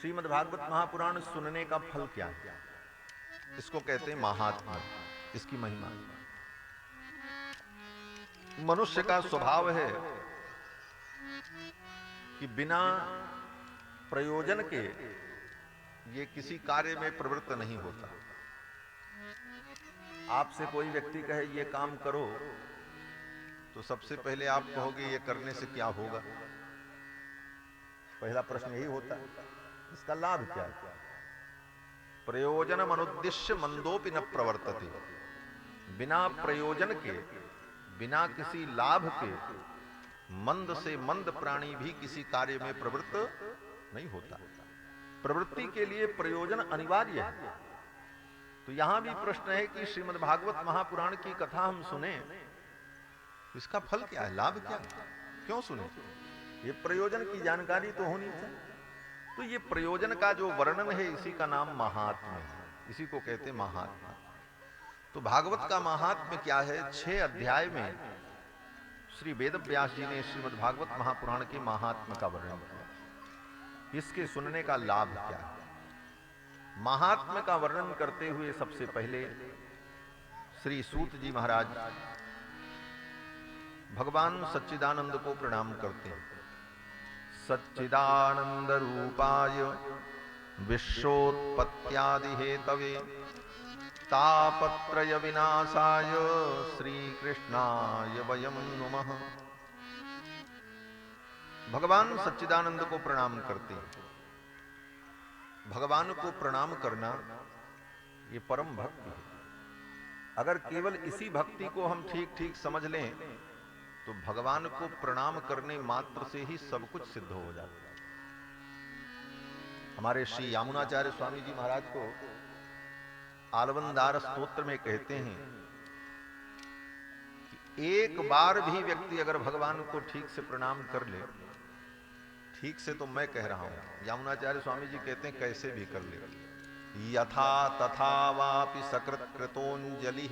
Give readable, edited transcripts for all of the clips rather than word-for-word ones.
श्रीमद् भागवत महापुराण सुनने का फल क्या है? इसको कहते हैं महात्मा, इसकी महिमा। मनुष्य का स्वभाव है कि बिना प्रयोजन के ये किसी कार्य में प्रवृत्त नहीं होता। आपसे कोई व्यक्ति कहे ये काम करो, तो सबसे पहले आप कहोगे ये करने से क्या होगा? पहला प्रश्न यही होता है, इसका लाभ क्या है? प्रयोजनम अनुद्दिश्य मंदोपि न प्रवर्तते। बिना प्रयोजन के, बिना किसी लाभ के मंद से मंद प्राणी भी किसी कार्य में प्रवृत्त नहीं होता। प्रवृत्ति के लिए प्रयोजन अनिवार्य है। तो यहां भी प्रश्न है कि श्रीमद् भागवत महापुराण की कथा हम सुने, इसका फल क्या है, लाभ क्या है, क्यों सुने? ये प्रयोजन की जानकारी तो होनी चाहिए। तो ये प्रयोजन का जो वर्णन है, इसी का नाम महात्म्य है, इसी को कहते हैं महात्म्य। तो भागवत का महात्म्य क्या है? 6 अध्याय में श्री वेद व्यास जी ने श्रीमद् भागवत महापुराण के महात्म्य का वर्णन किया। इसके सुनने का लाभ क्या है? महात्म्य का वर्णन करते हुए सबसे पहले श्री सूत जी महाराज भगवान सच्चिदानंद को प्रणाम करते हैं। सच्चिदानंद रूपाय विश्वोत्पत्त्यादि हेतवे तापत्रय विनाशाय श्री कृष्णाय वयं नुमः। भगवान सच्चिदानंद को प्रणाम करते हैं। भगवान को प्रणाम करना ये परम भक्ति है। अगर केवल इसी भक्ति को हम ठीक ठीक समझ लें तो भगवान को प्रणाम करने मात्र से ही सब कुछ सिद्ध हो जाता है। हमारे श्री यामुनाचार्य स्वामी जी महाराज को आलवंदार स्तोत्र में कहते हैं कि एक बार भी व्यक्ति अगर भगवान को ठीक से प्रणाम कर ले, ठीक से तो मैं कह रहा हूं, यामुनाचार्य स्वामी जी कहते हैं कैसे भी कर ले, यथा तथा वापि सकृत कृतोंजलि,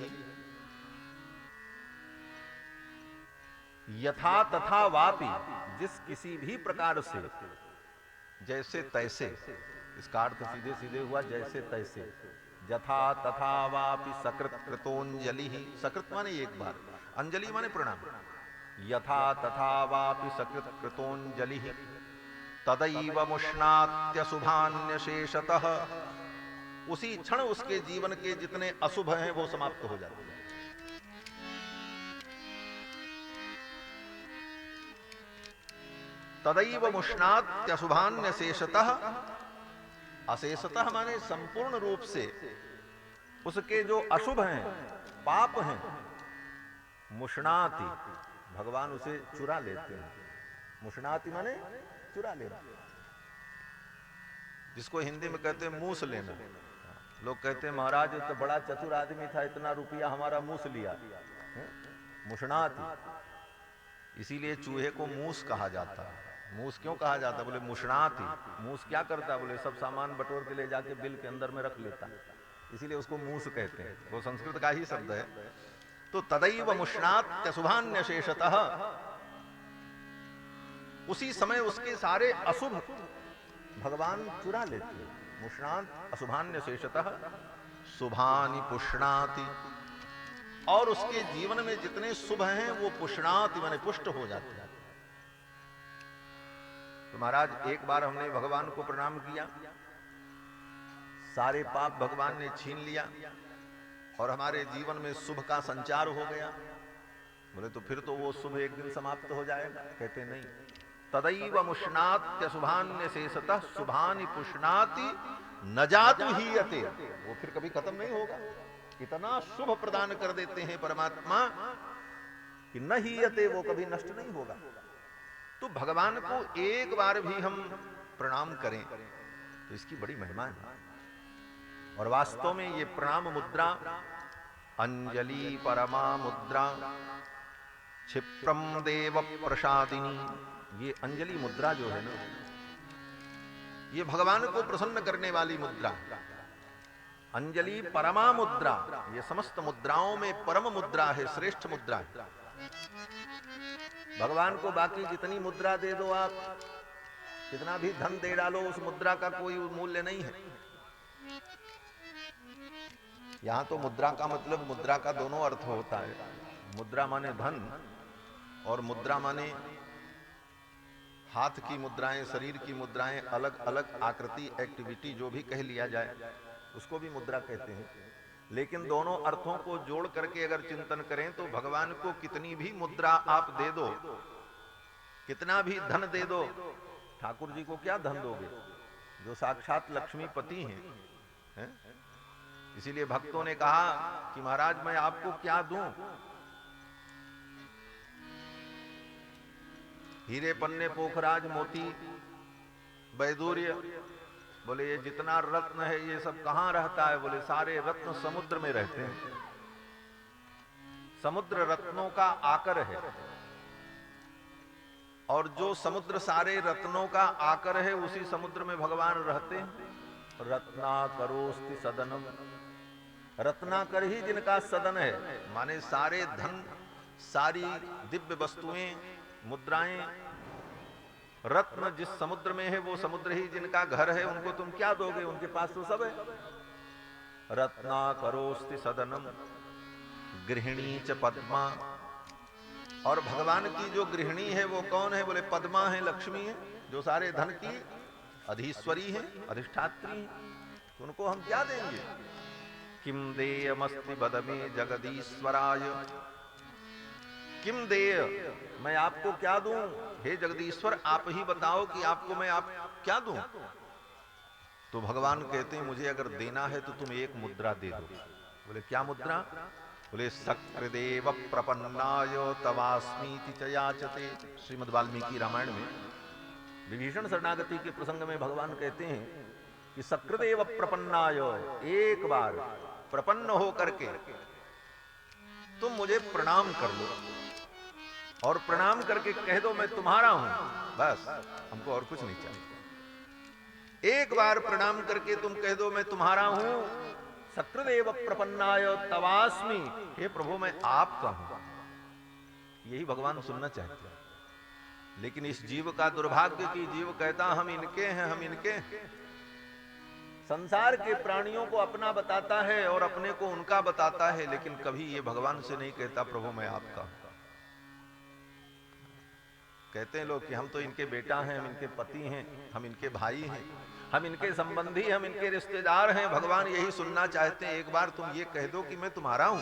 यथा तथा वापि, जिस किसी भी प्रकार से, जैसे तैसे, इसका अर्थ सीधे सीधे हुआ जैसे तैसे। यथा तथा वापि सकृत कृतोंजलि, सकृत माने एक बार, अंजलि माने प्रणाम। यथा तथा वापि सकृत कृतोंजलि तदैव मुष्णात्यशुभान्य शेषतः, उसी क्षण उसके जीवन के जितने अशुभ हैं वो समाप्त हो जाते हैं। तदैव मुष्णात्यशुभान्य शेषतः, अशेषतः माने संपूर्ण रूप से उसके जो अशुभ हैं, पाप हैं, मुष्णाति, भगवान उसे चुरा लेते हैं। मुष्णाति माने चुरा लेना, जिसको हिंदी में कहते हैं मूस लेना। लोग कहते हैं महाराज तो बड़ा चतुर आदमी था, इतना रुपया हमारा मूस लिया। मुष्णाति, इसीलिए चूहे को मूस कहा जाता है। मूस क्यों कहा जाता? बोले मुष्णाति, मूस क्या करता? बोले सब सामान बटोर के ले जाके बिल के अंदर में रख लेता, इसीलिए उसको मूस कहते हैं। वो संस्कृत का ही शब्द है। तो तदैव मुष्णात्यशुभान्य शेषतः, उसी समय उसके सारे अशुभ भगवान चुरा लेते हैं। मुष्णात अशुभान्य शेषतः शुभानि पुष्णाति, और उसके जीवन में जितने शुभ हैं वो पुष्णाति माने पुष्ट हो जाते हैं। तो महाराज एक बार हमने भगवान को प्रणाम किया, सारे पाप भगवान ने छीन लिया और हमारे जीवन में शुभ का संचार हो गया। बोले तो फिर तो वो शुभ एक दिन समाप्त हो जाएगा? कहते नहीं, तदैव मुष्णात्यशुभान्य शेषतः शुभानि पुष्णाति न जातु हीयते, वो फिर कभी खत्म नहीं होगा। इतना शुभ प्रदान कर देते हैं परमात्मा कि न हीयते, वो कभी नष्ट नहीं होगा। तो भगवान को एक बार भी हम प्रणाम करें तो इसकी बड़ी महिमा है। और वास्तव में ये प्रणाम मुद्रा, अंजलि परमा मुद्रा क्षिप्रम देव प्रसादिनी, ये अंजलि मुद्रा जो है ना, ये भगवान को प्रसन्न करने वाली मुद्रा। अंजलि परमा मुद्रा, ये समस्त मुद्राओं में परम मुद्रा है, श्रेष्ठ मुद्रा है। भगवान को बाकी जितनी मुद्रा दे दो आप, कितना भी धन दे डालो उस मुद्रा का कोई मूल्य नहीं है। यहां तो मुद्रा का मतलब मुद्रा का दोनों अर्थ होता है। मुद्रा माने धन और मुद्रा माने हाथ की मुद्राएं, शरीर की मुद्राएं, अलग अलग आकृति, एक्टिविटी जो भी कह लिया जाए उसको भी मुद्रा कहते हैं। लेकिन दोनों अर्थों को जोड़ करके अगर चिंतन करें तो भगवान को कितनी भी मुद्रा आप दे दो, कितना भी धन दे दो, ठाकुर जी को क्या धन दोगे जो साक्षात लक्ष्मीपति हैं? इसीलिए भक्तों ने कहा कि महाराज मैं आपको क्या दूं? हीरे पन्ने पोखराज मोती वैदूर्य, बोले ये जितना रत्न है ये सब कहां रहता है? बोले सारे रत्न समुद्र में रहते हैं। समुद्र रत्नों का आकर है, और जो समुद्र सारे रत्नों का आकर है उसी समुद्र में भगवान रहते हैं। रत्नाकरोस्ति सदनम, रत्नाकर ही जिनका सदन है, माने सारे धन, सारी दिव्य वस्तुएं, मुद्राएं, रत्न जिस समुद्र में है वो समुद्र ही जिनका घर है, उनको तुम क्या दोगे? उनके पास तो सब है। रत्नाकरोस्ति सदनम गृहिणी च पद्मा, और भगवान की जो गृहिणी है वो कौन है? बोले पद्मा है, लक्ष्मी है, जो सारे धन की अधीश्वरी है, अधिष्ठात्री है। तो उनको हम क्या देंगे? किम देयमस्ति बदमे जगदीश्वराय, किम देय, मैं आपको क्या दूं? हे जगदीश्वर आप ही बताओ कि आपको मैं आप क्या दूं? तो भगवान कहते हैं मुझे अगर देना है तो तुम एक मुद्रा दे दो। बोले क्या मुद्रा? बोले सकृदेव प्रपन्नाय तवास्मीति च याचते। श्रीमद् वाल्मीकि रामायण में विभीषण शरणागति के प्रसंग में भगवान कहते हैं कि सकृदेव प्रपन्नाय, एक बार प्रपन्न हो करके तुम मुझे प्रणाम कर लो, और प्रणाम करके कह दो मैं तुम्हारा हूं, बस हमको और कुछ नहीं चाहिए। एक बार प्रणाम करके तुम कह दो मैं तुम्हारा हूं। सकृदेव प्रपन्नाय तवास्मि, हे प्रभु मैं आपका हूं। यही भगवान सुनना चाहते हैं। लेकिन इस जीव का दुर्भाग्य कि जीव कहता हम इनके हैं, हम इनके हैं। संसार के प्राणियों को अपना बताता है और अपने को उनका बताता है, लेकिन कभी ये भगवान से नहीं कहता प्रभु मैं आपका हूं। कहते हैं लोग कि हम तो इनके बेटा हैं, हम इनके पति हैं, हम इनके भाई हैं, हम इनके संबंधी, हम इनके रिश्तेदार हैं। भगवान यही सुनना चाहते हैं, एक बार तुम ये कह दो कि मैं तुम्हारा हूं।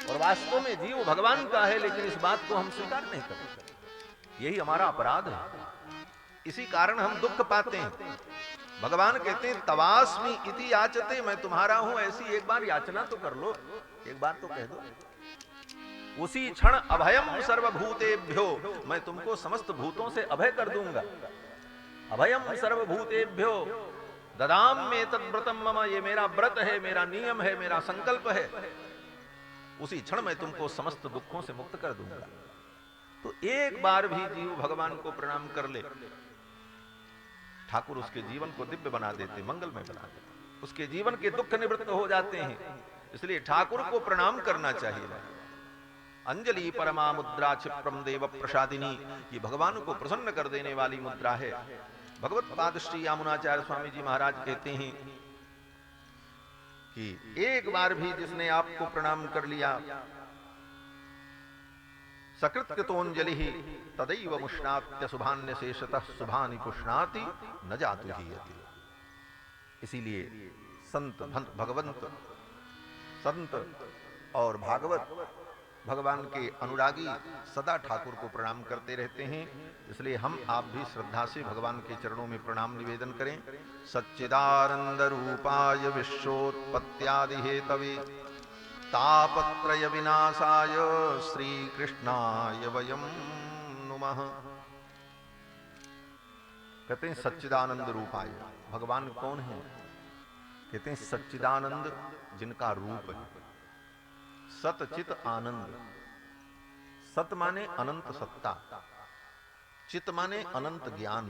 और वास्तव में जीव भगवान का है, लेकिन इस बात को हम स्वीकार नहीं करते। यही हमारा अपराध है, इसी कारण हम दुख पाते हैं। भगवान कहते हैं तवास्मि इति याचते, मैं तुम्हारा हूं, ऐसी एक बार याचना तो कर लो, एक बार तो कह दो। उसी क्षण अभयम सर्वभूतेभ्यो, मैं तुमको समस्त भूतों से अभय कर दूंगा। अभयम सर्वभूतेभ्यो ददाम में तद्व्रतम मम, ये मेरा व्रत है, मेरा नियम है, मेरा संकल्प है। उसी क्षण मैं तुमको समस्त दुखों से मुक्त कर दूंगा। तो एक बार भी जीव भगवान को प्रणाम कर ले, ठाकुर उसके जीवन को दिव्य बना देते, मंगलमय बना देते, उसके जीवन के दुख निवृत्त हो जाते हैं। इसलिए ठाकुर को प्रणाम करना चाहिए। अंजलि परमा मुद्रा क्षिप्रम देव प्रसादिनी, ये भगवान को प्रसन्न कर देने वाली मुद्रा है। भगवत पाद श्री यामुनाचार्य स्वामी जी महाराज कहते हैं कि एक बार भी जिसने आपको प्रणाम कर लिया, सकृत्कृतोंजलि तदैव मुष्णात्य शुभान्य शेषतः शुभानि पुष्णाति न जातु हीयते। इसीलिए संत भगवंत, संत और भागवत भगवान के अनुरागी सदा ठाकुर को प्रणाम करते रहते हैं। इसलिए हम आप भी श्रद्धा से भगवान के चरणों में प्रणाम निवेदन करें। सच्चिदानंद रूपाय विश्वोत्पत्त्यादि हेतवे तापत्रय विनाशाय श्री कृष्णाय वयम नुमः। कहते हैं सच्चिदानंद रूपाय, भगवान कौन है? कहते हैं सच्चिदानंद जिनका रूप है। सत चित आनंद, सत माने अनंत सत्ता, चित माने अनंत ज्ञान,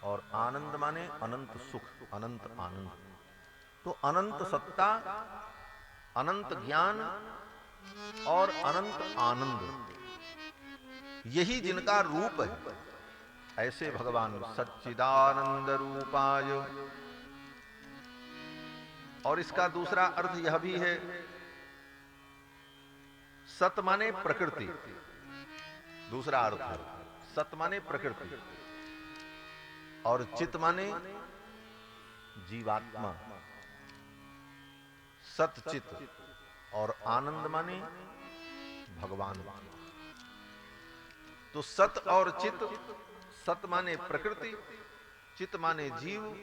और आनंद माने अनंत सुख, अनंत आनंद। तो अनंत सत्ता, अनंत ज्ञान और अनंत आनंद, यही जिनका रूप है। ऐसे भगवान सच्चिदानंद रूपाय। और इसका दूसरा अर्थ यह भी है, सत माने प्रकृति, दूसरा अर्थ है सत माने प्रकृति, और चित माने जीवात्मा, सतचित, और आनंद माने भगवान। तो सत और चित, सत माने प्रकृति, चित माने जीव।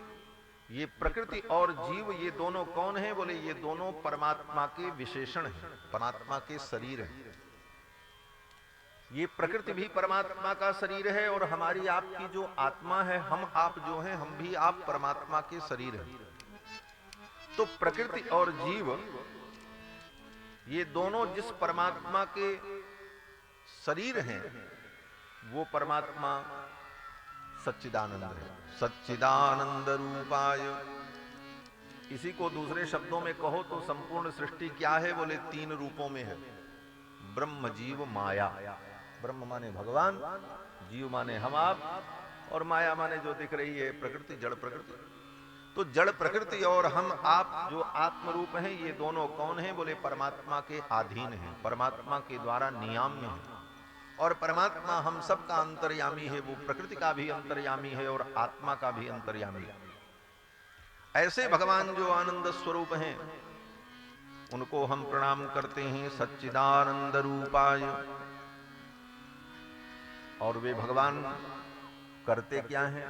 ये प्रकृति और जीव ये दोनों कौन हैं? बोले ये दोनों परमात्मा के विशेषण हैं, परमात्मा के शरीर हैं। ये प्रकृति भी परमात्मा का शरीर है, और हमारी आपकी जो आत्मा है, हम आप जो हैं, हम भी आप परमात्मा के शरीर हैं। तो प्रकृति और जीव ये दोनों जिस परमात्मा के शरीर हैं, वो परमात्मा सच्चिदानंद है, सच्चिदानंद रूपाय। इसी को दूसरे शब्दों में कहो तो संपूर्ण सृष्टि क्या है? बोले तीन रूपों में है, ब्रह्म जीव माया। ब्रह्म माने भगवान, जीव माने हम आप, और माया माने जो दिख रही है प्रकृति, जड़ प्रकृति। तो जड़ प्रकृति और हम आप जो आत्म रूप हैं, ये दोनों कौन हैं? बोले परमात्मा के अधीन हैं, परमात्मा के द्वारा नियाम्य हैं। और परमात्मा हम सब का अंतर्यामी है, वो प्रकृति का भी अंतर्यामी है और आत्मा का भी अंतर्यामी है। ऐसे भगवान जो आनंद स्वरूप हैं, उनको हम प्रणाम करते हैं सच्चिदानंद रूपाय। और वे भगवान करते क्या हैं?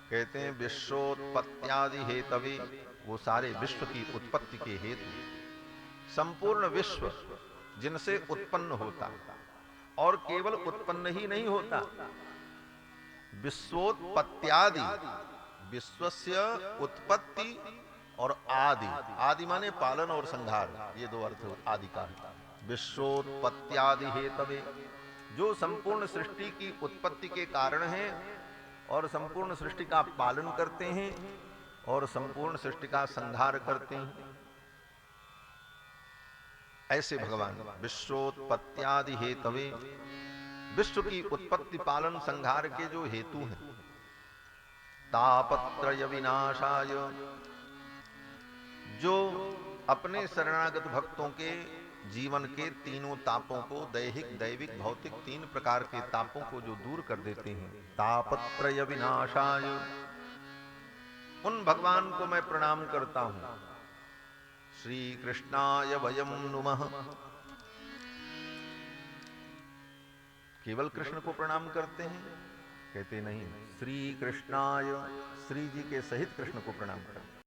कहते हैं विश्वोत्पत्त्यादि हेतवे, वो सारे विश्व की उत्पत्ति के हेतु, संपूर्ण विश्व जिनसे उत्पन्न होता, और केवल उत्पन्न ही नहीं होता, विश्वोत्पत्त्यादि, विश्वस्य उत्पत्ति और आदि, आदि माने पालन और संहार, ये दो अर्थ आदि का है। विश्वोत्पत्त्यादि हेतवे, जो संपूर्ण सृष्टि की उत्पत्ति के कारण हैं और संपूर्ण सृष्टि का पालन करते हैं और संपूर्ण सृष्टि का संहार करते हैं, ऐसे भगवान विश्वोत्पत्त्यादि हेतवे, विश्व की उत्पत्ति पालन संहार के जो हेतु हैं। तापत्रय विनाशाय, जो अपने शरणागत भक्तों के जीवन के तीनों तापों को, दैहिक दैविक भौतिक तीन प्रकार के तापों को जो दूर कर देते हैं, तापत्रय विनाशाय, उन भगवान को मैं प्रणाम करता हूं। श्री कृष्णाय वयम नुमः, केवल कृष्ण को प्रणाम करते हैं? कहते नहीं, श्री कृष्णाय, श्री जी के सहित कृष्ण को प्रणाम करते हैं।